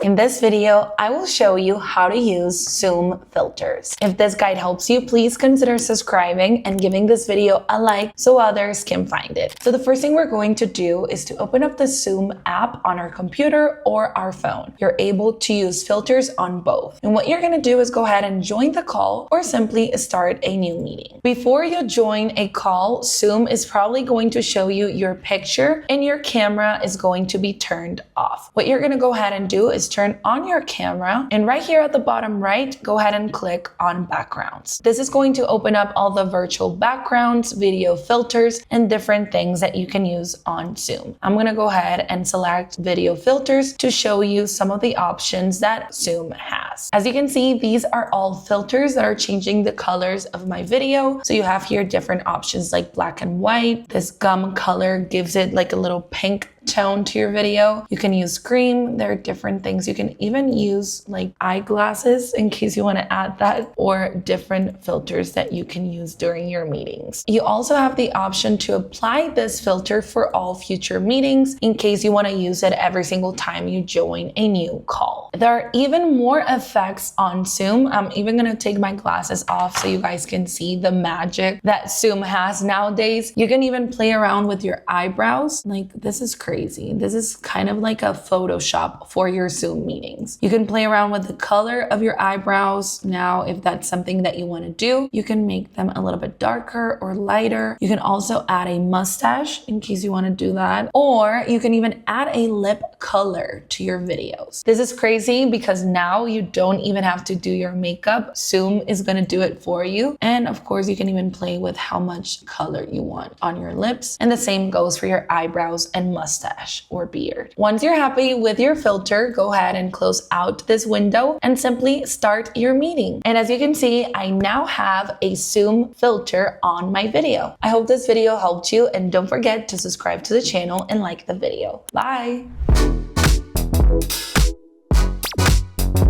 In this video, I will show you how to use Zoom filters. If this guide helps you, please consider subscribing and giving this video a like so others can find it. So the first thing we're going to do is to open up the Zoom app on our computer or our phone. You're able to use filters on both. And what you're going to do is go ahead and join the call or simply start a new meeting. Before you join a call, Zoom is probably going to show you your picture and your camera is going to be turned off. What you're going to go ahead and do is turn on your camera, and right here at the bottom right, go ahead and click on backgrounds. This is going to open up all the virtual backgrounds, video filters, and different things that you can use on Zoom. I'm going to go ahead and select video filters to show you some of the options that Zoom has. As you can see, these are all filters that are changing the colors of my video. So you have here different options like black and white. This gum color gives it like a little pink tone to your video. You can use green. There are different things. You can even use like eyeglasses in case you want to add that, or different filters that you can use during your meetings. You also have the option to apply this filter for all future meetings in case you want to use it every single time you join a new call. There are even more effects on Zoom. I'm even going to take my glasses off so you guys can see the magic that Zoom has nowadays. You can even play around with your eyebrows. Like, this is crazy. This is kind of like a Photoshop for your Zoom meetings. You can play around with the color of your eyebrows. Now, if that's something that you want to do, you can make them a little bit darker or lighter. You can also add a mustache in case you want to do that. Or you can even add a lip color to your videos. This is crazy because now you don't even have to do your makeup. Zoom is going to do it for you. And of course, you can even play with how much color you want on your lips. And the same goes for your eyebrows and mustache or beard. Once you're happy with your filter, go ahead and close out this window and simply start your meeting. And as you can see, I now have a Zoom filter on my video. I hope this video helped you, and don't forget to subscribe to the channel and like the video. Bye!